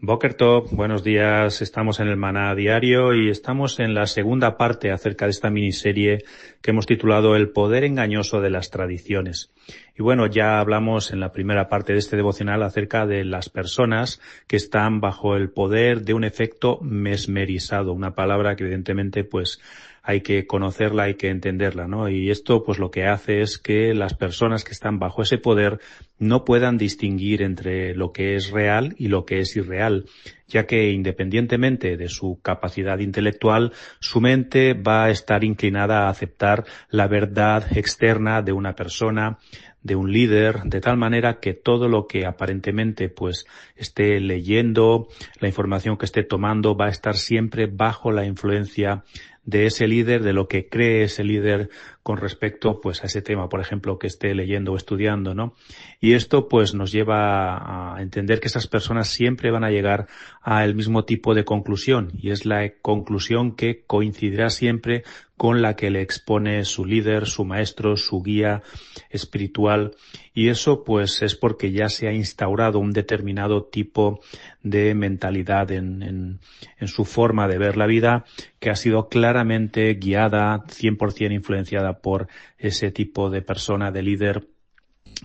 Boker Tov, buenos días. Estamos en el Maná Diario y estamos en la segunda parte acerca de esta miniserie que hemos titulado El poder engañoso de las tradiciones. Y bueno, ya hablamos en la primera parte de este devocional acerca de las personas que están bajo el poder de un efecto mesmerizado, una palabra que evidentemente pues hay que conocerla, hay que entenderla, ¿no? Y esto pues lo que hace es que las personas que están bajo ese poder no puedan distinguir entre lo que es real y lo que es irreal, ya que independientemente de su capacidad intelectual, su mente va a estar inclinada a aceptar la verdad externa de una persona, de un líder, de tal manera que todo lo que aparentemente pues esté leyendo, la información que esté tomando va a estar siempre bajo la influencia de ese líder, de lo que cree ese líder con respecto pues a ese tema, por ejemplo, que esté leyendo o estudiando, ¿no? Y esto pues nos lleva a entender que esas personas siempre van a llegar al mismo tipo de conclusión, y es la conclusión que coincidirá siempre con la que le expone su líder, su maestro, su guía espiritual, y eso pues es porque ya se ha instaurado un determinado tipo de mentalidad en su forma de ver la vida, que ha sido claramente guiada, 100% influenciada por ese tipo de persona, de líder,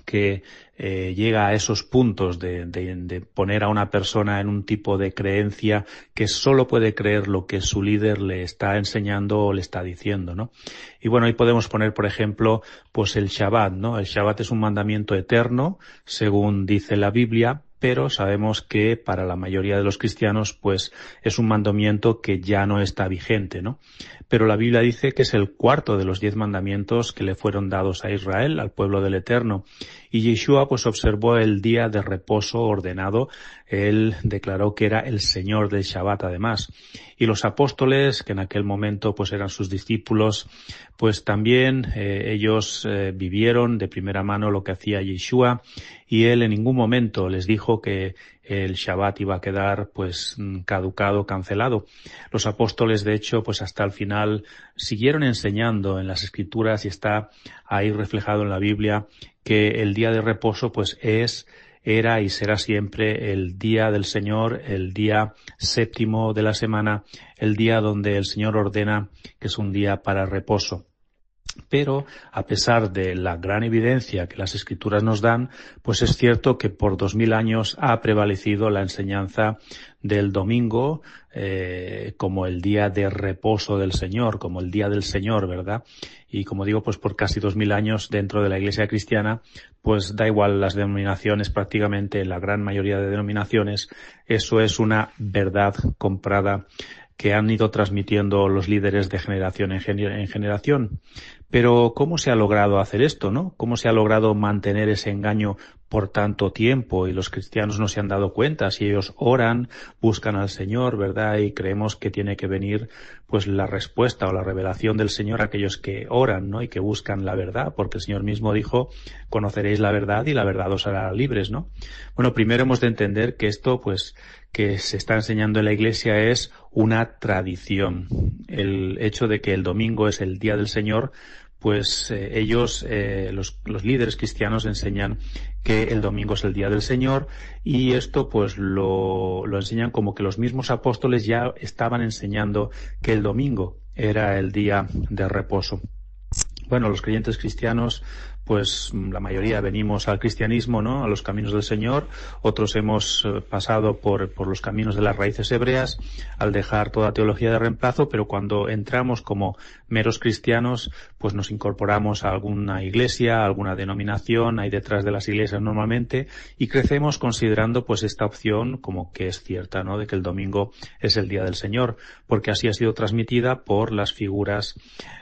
que llega a esos puntos de poner a una persona en un tipo de creencia que solo puede creer lo que su líder le está enseñando o le está diciendo, ¿no? Y bueno, ahí podemos poner, por ejemplo, pues el Shabbat, ¿no? El Shabbat es un mandamiento eterno, según dice la Biblia, pero sabemos que para la mayoría de los cristianos, pues es un mandamiento que ya no está vigente, ¿no? Pero la Biblia dice que es el cuarto de los 10 mandamientos que le fueron dados a Israel, al pueblo del Eterno. Y Yeshua pues observó el día de reposo ordenado. Él declaró que era el Señor del Shabbat además. Y los apóstoles, que en aquel momento pues eran sus discípulos, pues también ellos vivieron de primera mano lo que hacía Yeshua, y él en ningún momento les dijo que el Shabbat iba a quedar pues caducado, cancelado. Los apóstoles, de hecho, pues hasta el final siguieron enseñando en las Escrituras, y está ahí reflejado en la Biblia, que el día de reposo pues era y será siempre el día del Señor, el día séptimo de la semana, el día donde el Señor ordena que es un día para reposo. Pero, a pesar de la gran evidencia que las Escrituras nos dan, pues es cierto que por 2000 años ha prevalecido la enseñanza del domingo como el día de reposo del Señor, como el día del Señor, ¿verdad? Y como digo, pues por casi 2000 años dentro de la Iglesia cristiana, pues da igual las denominaciones, prácticamente la gran mayoría de denominaciones, eso es una verdad comprada que han ido transmitiendo los líderes de generación en generación. Pero ¿cómo se ha logrado hacer esto, no? ¿Cómo se ha logrado mantener ese engaño por tanto tiempo? Y los cristianos no se han dado cuenta. Si ellos oran, buscan al Señor, ¿verdad? Y creemos que tiene que venir pues la respuesta o la revelación del Señor a aquellos que oran, ¿no? Y que buscan la verdad, porque el Señor mismo dijo: conoceréis la verdad y la verdad os hará libres, ¿no? Bueno, primero hemos de entender que esto, pues, que se está enseñando en la Iglesia es una tradición. El hecho de que el domingo es el día del Señor, pues ellos, los líderes cristianos, enseñan que el domingo es el día del Señor, y esto pues lo enseñan como que los mismos apóstoles ya estaban enseñando que el domingo era el día de reposo. Bueno, los creyentes cristianos, pues la mayoría venimos al cristianismo, ¿no? A los caminos del Señor. Otros hemos pasado por los caminos de las raíces hebreas al dejar toda teología de reemplazo, pero cuando entramos como meros cristianos, pues nos incorporamos a alguna iglesia, a alguna denominación, hay detrás de las iglesias normalmente, y crecemos considerando pues esta opción como que es cierta, ¿no? De que el domingo es el día del Señor, porque así ha sido transmitida por las figuras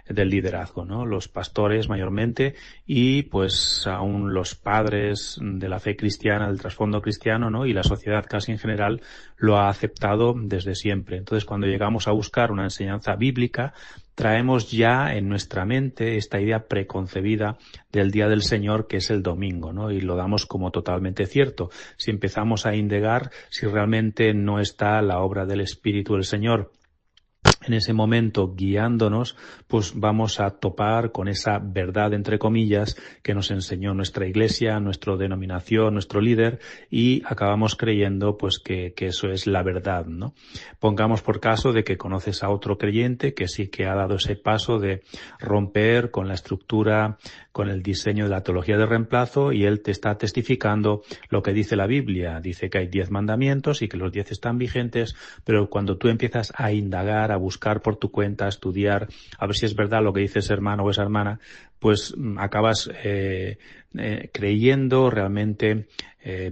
del liderazgo, ¿no? Los pastores mayormente, y pues aún los padres de la fe cristiana, del trasfondo cristiano, ¿no? Y la sociedad casi en general lo ha aceptado desde siempre. Entonces, cuando llegamos a buscar una enseñanza bíblica, traemos ya en nuestra mente esta idea preconcebida del día del Señor, que es el domingo, ¿no? Y lo damos como totalmente cierto. Si empezamos a indagar si realmente no está la obra del Espíritu del Señor en ese momento guiándonos, pues vamos a topar con esa verdad, entre comillas, que nos enseñó nuestra iglesia, nuestra denominación, nuestro líder, y acabamos creyendo pues que eso es la verdad, ¿no? Pongamos por caso de que conoces a otro creyente que sí que ha dado ese paso de romper con la estructura, con el diseño de la teología del reemplazo, y él te está testificando lo que dice la Biblia. Dice que hay 10 mandamientos y que los 10 están vigentes, pero cuando tú empiezas a indagar, a buscar por tu cuenta, a estudiar, a ver si es verdad lo que dice ese hermano o esa hermana, pues acabas creyendo realmente,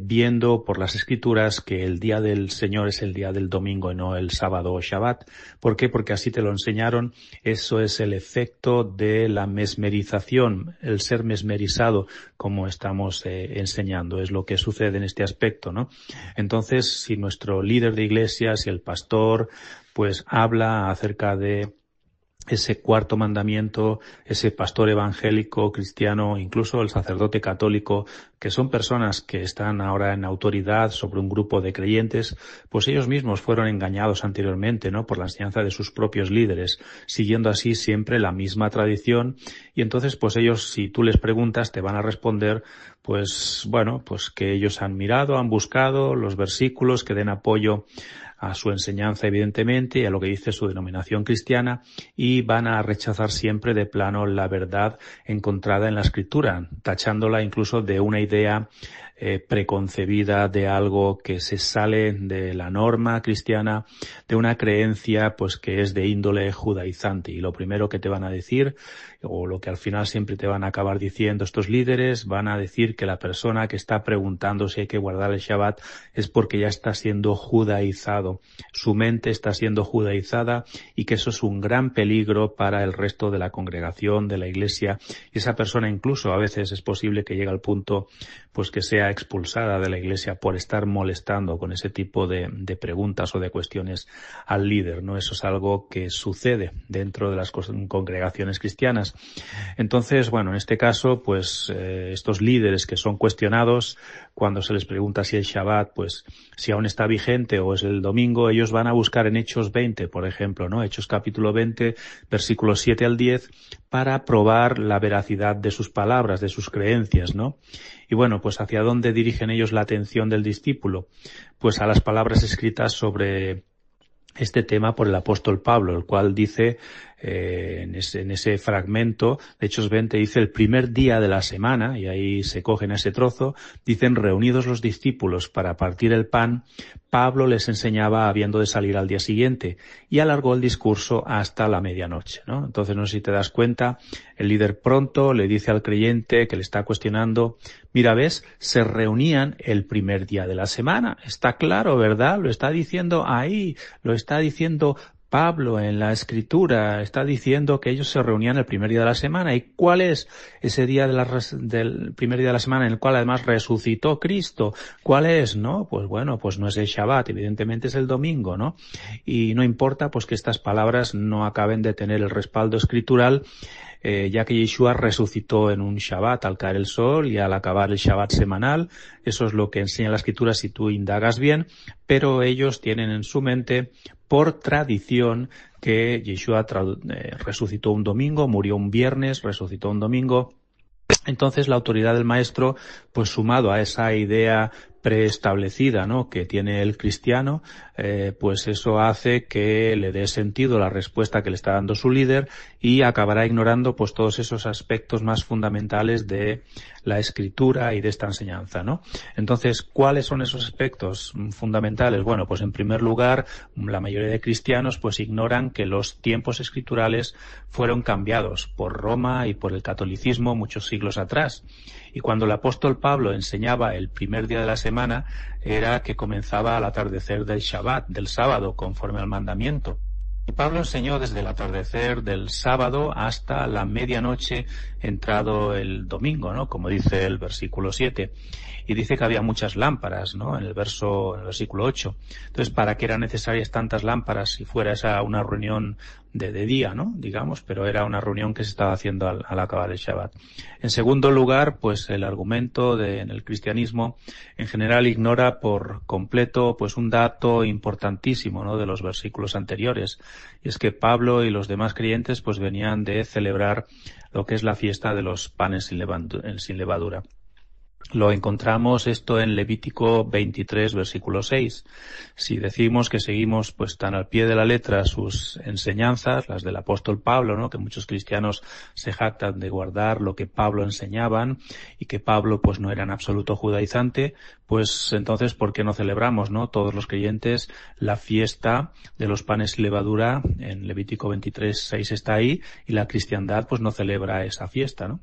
viendo por las Escrituras que el día del Señor es el día del domingo y no el sábado o Shabbat. ¿Por qué? Porque así te lo enseñaron. Eso es el efecto de la mesmerización, el ser mesmerizado, como estamos enseñando. Es lo que sucede en este aspecto, ¿no? Entonces, si nuestro líder de iglesia, si el pastor, pues habla acerca de ese cuarto mandamiento, ese pastor evangélico, cristiano, incluso el sacerdote católico, que son personas que están ahora en autoridad sobre un grupo de creyentes, pues ellos mismos fueron engañados anteriormente, ¿no?, por la enseñanza de sus propios líderes, siguiendo así siempre la misma tradición, y entonces pues ellos, si tú les preguntas, te van a responder pues bueno, pues que ellos han mirado, han buscado los versículos que den apoyo a su enseñanza, evidentemente, y a lo que dice su denominación cristiana, y van a rechazar siempre de plano la verdad encontrada en la Escritura, tachándola incluso de una idea preconcebida, de algo que se sale de la norma cristiana, de una creencia pues que es de índole judaizante. Y lo primero que te van a decir, o lo que al final siempre te van a acabar diciendo estos líderes, van a decir que la persona que está preguntando si hay que guardar el Shabbat es porque ya está siendo judaizado, su mente está siendo judaizada, y que eso es un gran peligro para el resto de la congregación, de la iglesia, y esa persona incluso a veces es posible que llegue al punto pues que sea expulsada de la iglesia por estar molestando con ese tipo de preguntas o de cuestiones al líder, ¿no? Eso es algo que sucede dentro de las congregaciones cristianas. Entonces, bueno, en este caso, pues estos líderes que son cuestionados, cuando se les pregunta si el Shabbat, pues si aún está vigente o es el domingo, ellos van a buscar en Hechos 20, por ejemplo, ¿no? Hechos capítulo 20, versículos 7 al 10, para probar la veracidad de sus palabras, de sus creencias, ¿no? Y bueno, pues ¿hacia dónde dirigen ellos la atención del discípulo? Pues a las palabras escritas sobre este tema por el apóstol Pablo, el cual dice en ese fragmento de Hechos 20, dice el primer día de la semana, y ahí se cogen ese trozo, dicen reunidos los discípulos para partir el pan, Pablo les enseñaba habiendo de salir al día siguiente, y alargó el discurso hasta la medianoche, ¿no? Entonces no sé si te das cuenta, el líder pronto le dice al creyente que le está cuestionando, mira, ves, se reunían el primer día de la semana, está claro, ¿verdad? Lo está diciendo ahí, lo está diciendo Pablo en la Escritura, está diciendo que ellos se reunían el primer día de la semana. ¿Y cuál es ese día del primer día de la semana en el cual además resucitó Cristo? ¿Cuál es? ¿No? Pues bueno, pues no es el Shabbat, evidentemente es el domingo, ¿no? Y no importa pues que estas palabras no acaben de tener el respaldo escritural, ya que Yeshua resucitó en un Shabbat al caer el sol y al acabar el Shabbat semanal. Eso es lo que enseña la Escritura si tú indagas bien, pero ellos tienen en su mente por tradición que Yeshua resucitó un domingo, murió un viernes, resucitó un domingo. Entonces la autoridad del maestro, pues sumado a esa idea preestablecida, ¿no?, que tiene el cristiano, pues eso hace que le dé sentido la respuesta que le está dando su líder, y acabará ignorando pues todos esos aspectos más fundamentales de la Escritura y de esta enseñanza, ¿no? Entonces, ¿cuáles son esos aspectos fundamentales? Bueno, pues en primer lugar, la mayoría de cristianos pues ignoran que los tiempos escriturales fueron cambiados por Roma y por el catolicismo muchos siglos atrás. Y cuando el apóstol Pablo enseñaba el primer día de la semana, era que comenzaba al atardecer del Shabbat, del sábado, conforme al mandamiento. Y Pablo enseñó desde el atardecer del sábado hasta la medianoche, entrado el domingo, ¿no?, como dice el versículo 7. Y dice que había muchas lámparas, ¿no?, en el versículo 8. Entonces, ¿para qué eran necesarias tantas lámparas si fuera esa una reunión de día, ¿no? Digamos, pero era una reunión que se estaba haciendo al acabar el Shabbat. En segundo lugar, pues el argumento en el cristianismo en general ignora por completo pues un dato importantísimo, ¿no? De los versículos anteriores. Y es que Pablo y los demás creyentes pues venían de celebrar lo que es la fiesta de los panes sin levadura. Lo encontramos esto en Levítico 23, versículo 6. Si decimos que seguimos pues tan al pie de la letra sus enseñanzas, las del apóstol Pablo, ¿no? Que muchos cristianos se jactan de guardar lo que Pablo enseñaban y que Pablo pues no era en absoluto judaizante, pues entonces ¿por qué no celebramos, no? Todos los creyentes la fiesta de los panes sin levadura en Levítico 23, 6 está ahí y la cristiandad pues no celebra esa fiesta, ¿no?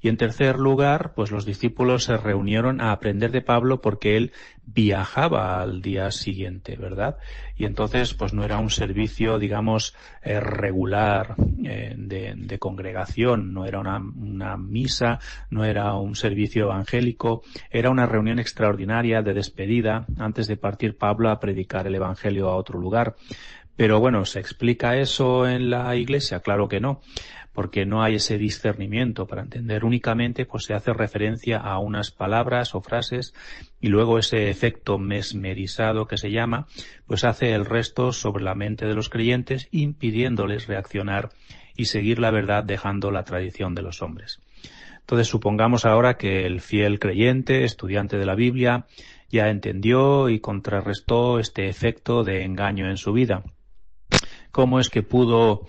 Y en tercer lugar, pues los discípulos se reunieron a aprender de Pablo porque él viajaba al día siguiente, ¿verdad? Y entonces, pues no era un servicio, digamos, regular de congregación, no era una misa, no era un servicio evangélico, era una reunión extraordinaria de despedida antes de partir Pablo a predicar el evangelio a otro lugar. Pero bueno, ¿se explica eso en la Iglesia? Claro que no, porque no hay ese discernimiento para entender. Únicamente pues se hace referencia a unas palabras o frases y luego ese efecto mesmerizado que se llama, pues hace el resto sobre la mente de los creyentes, impidiéndoles reaccionar y seguir la verdad dejando la tradición de los hombres. Entonces supongamos ahora que el fiel creyente, estudiante de la Biblia, ya entendió y contrarrestó este efecto de engaño en su vida. ¿Cómo es que pudo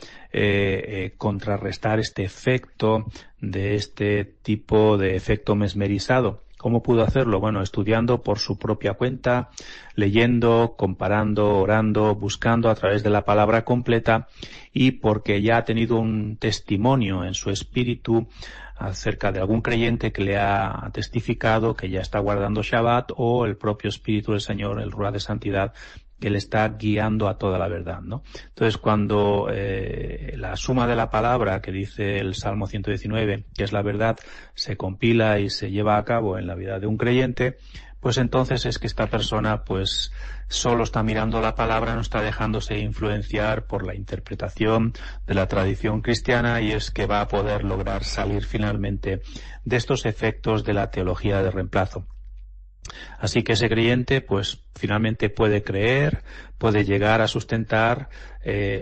contrarrestar este efecto de este tipo de efecto mesmerizado? ¿Cómo pudo hacerlo? Bueno, estudiando por su propia cuenta, leyendo, comparando, orando, buscando a través de la palabra completa y porque ya ha tenido un testimonio en su espíritu acerca de algún creyente que le ha testificado que ya está guardando Shabbat o el propio Espíritu del Señor, el Ruach de Santidad, que le está guiando a toda la verdad, ¿no? Entonces, cuando la suma de la palabra que dice el Salmo 119, que es la verdad, se compila y se lleva a cabo en la vida de un creyente, pues entonces es que esta persona pues solo está mirando la palabra, no está dejándose influenciar por la interpretación de la tradición cristiana y es que va a poder lograr salir finalmente de estos efectos de la teología de reemplazo. Así que ese creyente, pues, finalmente puede creer, puede llegar a sustentar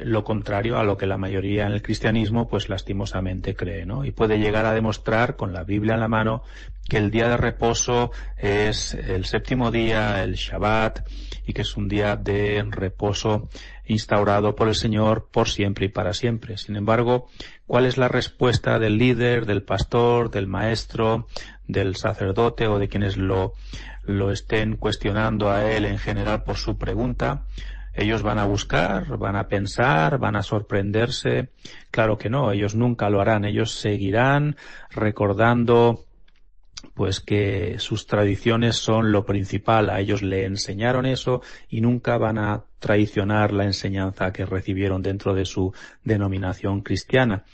lo contrario a lo que la mayoría en el cristianismo, pues, lastimosamente cree, ¿no? Y puede llegar a demostrar con la Biblia en la mano que el día de reposo es el séptimo día, el Shabbat, y que es un día de reposo instaurado por el Señor por siempre y para siempre. Sin embargo, ¿cuál es la respuesta del líder, del pastor, del maestro, del sacerdote o de quienes lo estén cuestionando a él en general por su pregunta? Ellos van a buscar, van a pensar, van a sorprenderse. Claro que no, ellos nunca lo harán. Ellos seguirán recordando pues que sus tradiciones son lo principal. A ellos le enseñaron eso y nunca van a traicionar la enseñanza que recibieron dentro de su denominación cristiana.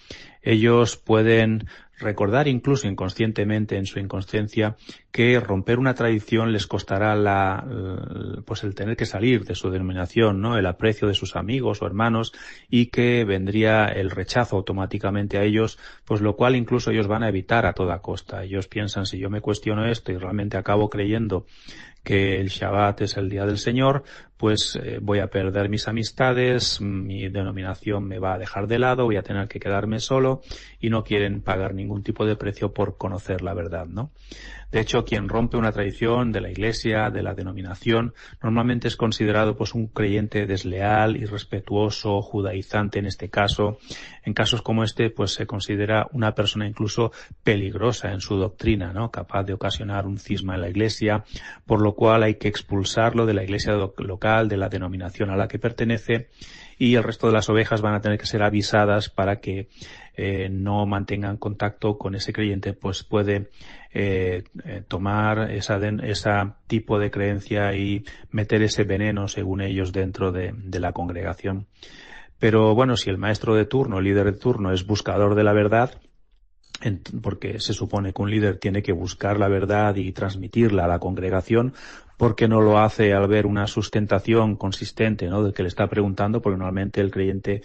Ellos pueden recordar incluso inconscientemente en su inconsciencia que romper una tradición les costará pues el tener que salir de su denominación, ¿no? El aprecio de sus amigos o hermanos y que vendría el rechazo automáticamente a ellos, pues lo cual incluso ellos van a evitar a toda costa. Ellos piensan, si yo me cuestiono esto y realmente acabo creyendo que el Shabbat es el día del Señor, pues voy a perder mis amistades, mi denominación me va a dejar de lado, voy a tener que quedarme solo y no quieren pagar ningún tipo de precio por conocer la verdad, ¿no? De hecho, quien rompe una tradición de la Iglesia, de la denominación, normalmente es considerado pues un creyente desleal, irrespetuoso, judaizante en este caso. En casos como este, pues se considera una persona incluso peligrosa en su doctrina, ¿no? Capaz de ocasionar un cisma en la Iglesia, por lo cual hay que expulsarlo de la Iglesia local, de la denominación a la que pertenece, y el resto de las ovejas van a tener que ser avisadas para que no mantengan contacto con ese creyente, pues puede tomar esa tipo de creencia y meter ese veneno, según ellos, dentro de la congregación. Pero bueno, si el maestro de turno, el líder de turno, es buscador de la verdad, porque se supone que un líder tiene que buscar la verdad y transmitirla a la congregación, porque no lo hace al ver una sustentación consistente, ¿no?, del que le está preguntando, porque normalmente el creyente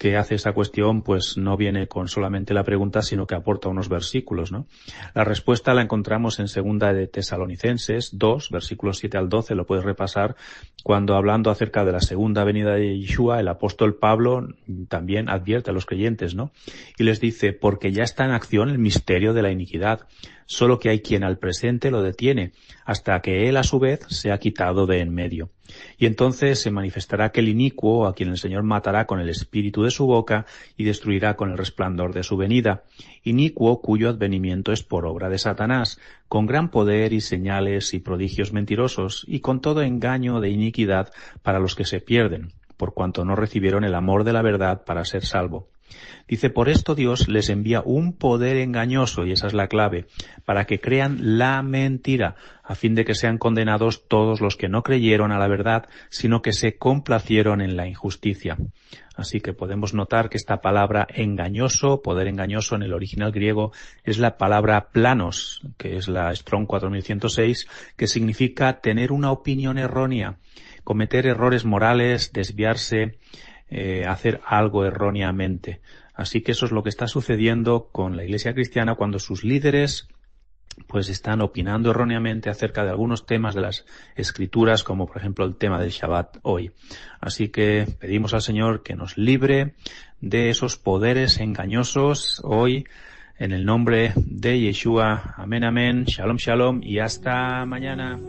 que hace esa cuestión, pues no viene con solamente la pregunta, sino que aporta unos versículos, ¿no? La respuesta la encontramos en segunda de Tesalonicenses 2, versículos 7 al 12, lo puedes repasar, cuando hablando acerca de la segunda venida de Yeshua, el apóstol Pablo también advierte a los creyentes, ¿no? Y les dice, porque ya está en acción el misterio de la iniquidad, solo que hay quien al presente lo detiene, hasta que él a su vez se ha quitado de en medio. Y entonces se manifestará aquel inicuo a quien el Señor matará con el espíritu de su boca y destruirá con el resplandor de su venida. Inicuo cuyo advenimiento es por obra de Satanás, con gran poder y señales y prodigios mentirosos, y con todo engaño de iniquidad para los que se pierden, por cuanto no recibieron el amor de la verdad para ser salvo. Dice, por esto Dios les envía un poder engañoso, y esa es la clave, para que crean la mentira, a fin de que sean condenados todos los que no creyeron a la verdad, sino que se complacieron en la injusticia. Así que podemos notar que esta palabra engañoso, poder engañoso en el original griego, es la palabra planos, que es la Strong 4106, que significa tener una opinión errónea, cometer errores morales, desviarse, hacer algo erróneamente. Así que eso es lo que está sucediendo con la Iglesia cristiana cuando sus líderes pues están opinando erróneamente acerca de algunos temas de las Escrituras, como por ejemplo el tema del Shabbat hoy. Así que pedimos al Señor que nos libre de esos poderes engañosos hoy, en el nombre de Yeshua. Amén, amén. Shalom, shalom y hasta mañana.